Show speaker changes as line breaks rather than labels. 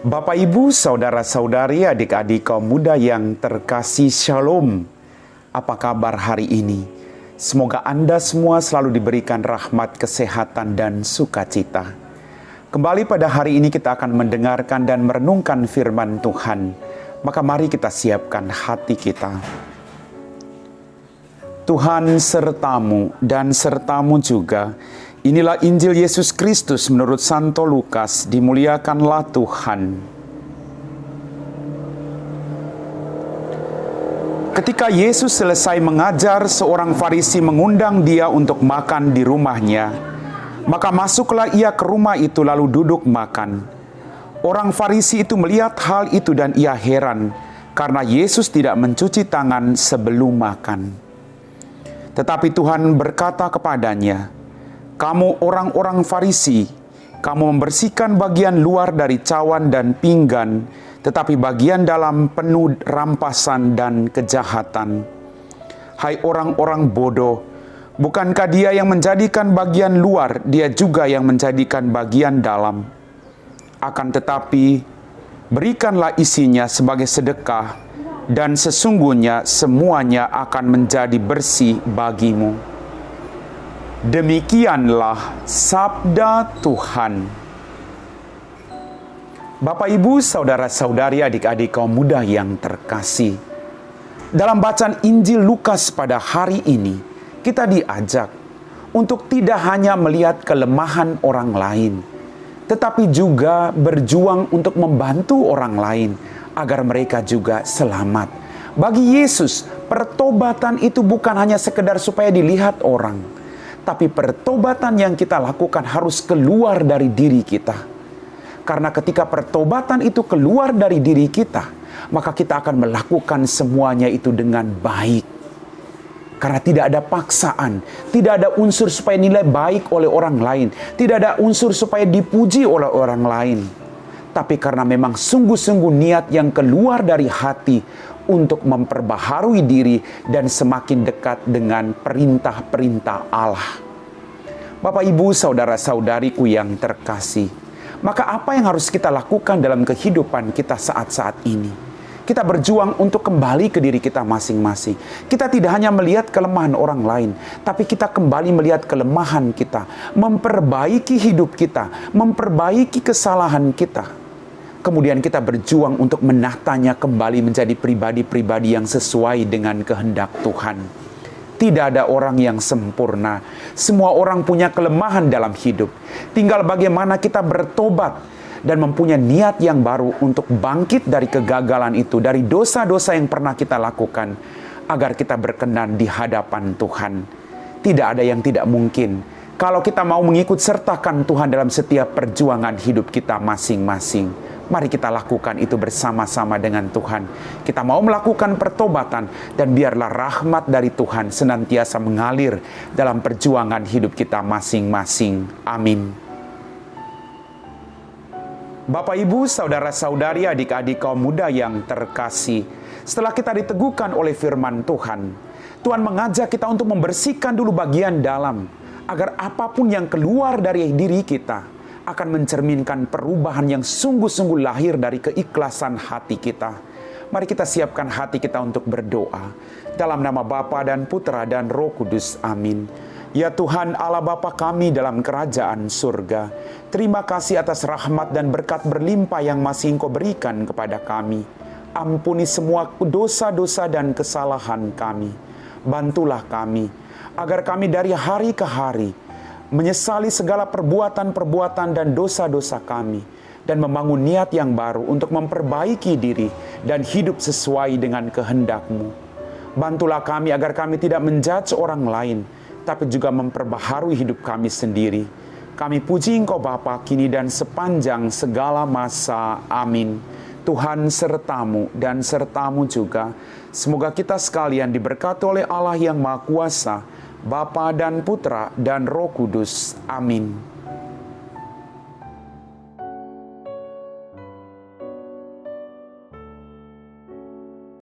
Bapak, Ibu, Saudara-saudari, adik-adik kaum muda yang terkasih, Shalom. Apa kabar hari ini? Semoga Anda semua selalu diberikan rahmat, kesehatan, dan sukacita. Kembali pada hari ini kita akan mendengarkan dan merenungkan firman Tuhan. Maka mari kita siapkan hati kita. Tuhan sertamu dan sertamu juga. Inilah Injil Yesus Kristus menurut Santo Lukas. Dimuliakanlah Tuhan. Ketika Yesus selesai mengajar, seorang Farisi mengundang dia untuk makan di rumahnya. Maka masuklah ia ke rumah itu lalu duduk makan. Orang Farisi itu melihat hal itu dan ia heran, karena Yesus tidak mencuci tangan sebelum makan. Tetapi Tuhan berkata kepadanya, "Kamu orang-orang Farisi, kamu membersihkan bagian luar dari cawan dan pinggan, tetapi bagian dalam penuh rampasan dan kejahatan. Hai orang-orang bodoh, bukankah dia yang menjadikan bagian luar, dia juga yang menjadikan bagian dalam? Akan tetapi, berikanlah isinya sebagai sedekah, dan sesungguhnya semuanya akan menjadi bersih bagimu." Demikianlah sabda Tuhan. Bapak, Ibu, Saudara-saudari, adik-adik kaum muda yang terkasih. Dalam bacaan Injil Lukas pada hari ini, kita diajak untuk tidak hanya melihat kelemahan orang lain, tetapi juga berjuang untuk membantu orang lain agar mereka juga selamat. Bagi Yesus, pertobatan itu bukan hanya sekedar supaya dilihat orang, tapi pertobatan yang kita lakukan harus keluar dari diri kita. Karena ketika pertobatan itu keluar dari diri kita, maka kita akan melakukan semuanya itu dengan baik. Karena tidak ada paksaan, tidak ada unsur supaya nilai baik oleh orang lain, tidak ada unsur supaya dipuji oleh orang lain. Tapi karena memang sungguh-sungguh niat yang keluar dari hati untuk memperbaharui diri dan semakin dekat dengan perintah-perintah Allah. Bapak, Ibu, Saudara-saudariku yang terkasih, maka apa yang harus kita lakukan dalam kehidupan kita saat-saat ini? Kita berjuang untuk kembali ke diri kita masing-masing. Kita tidak hanya melihat kelemahan orang lain, tapi kita kembali melihat kelemahan kita, memperbaiki hidup kita, memperbaiki kesalahan kita. Kemudian kita berjuang untuk menatanya kembali menjadi pribadi-pribadi yang sesuai dengan kehendak Tuhan. Tidak ada orang yang sempurna. Semua orang punya kelemahan dalam hidup. Tinggal bagaimana kita bertobat dan mempunyai niat yang baru untuk bangkit dari kegagalan itu, dari dosa-dosa yang pernah kita lakukan, agar kita berkenan di hadapan Tuhan. Tidak ada yang tidak mungkin kalau kita mau mengikut sertakan Tuhan dalam setiap perjuangan hidup kita masing-masing. Mari kita lakukan itu bersama-sama dengan Tuhan. Kita mau melakukan pertobatan, dan biarlah rahmat dari Tuhan senantiasa mengalir dalam perjuangan hidup kita masing-masing. Amin. Bapak, Ibu, Saudara-saudari, adik-adik kaum muda yang terkasih, setelah kita diteguhkan oleh firman Tuhan, Tuhan mengajak kita untuk membersihkan dulu bagian dalam, agar apapun yang keluar dari diri kita akan mencerminkan perubahan yang sungguh-sungguh lahir dari keikhlasan hati kita. Mari kita siapkan hati kita untuk berdoa. Dalam nama Bapa dan Putra dan Roh Kudus. Amin. Ya Tuhan Allah Bapa kami dalam kerajaan surga, terima kasih atas rahmat dan berkat berlimpah yang masih Engkau berikan kepada kami. Ampuni semua dosa-dosa dan kesalahan kami. Bantulah kami, agar kami dari hari ke hari menyesali segala perbuatan-perbuatan dan dosa-dosa kami, dan membangun niat yang baru untuk memperbaiki diri dan hidup sesuai dengan kehendak-Mu. Bantulah kami agar kami tidak menjudge orang lain, tapi juga memperbaharui hidup kami sendiri. Kami puji Engkau Bapa kini dan sepanjang segala masa. Amin. Tuhan sertamu dan sertamu juga. Semoga kita sekalian diberkati oleh Allah yang Maha Kuasa, Bapa dan Putra dan Roh Kudus. Amin.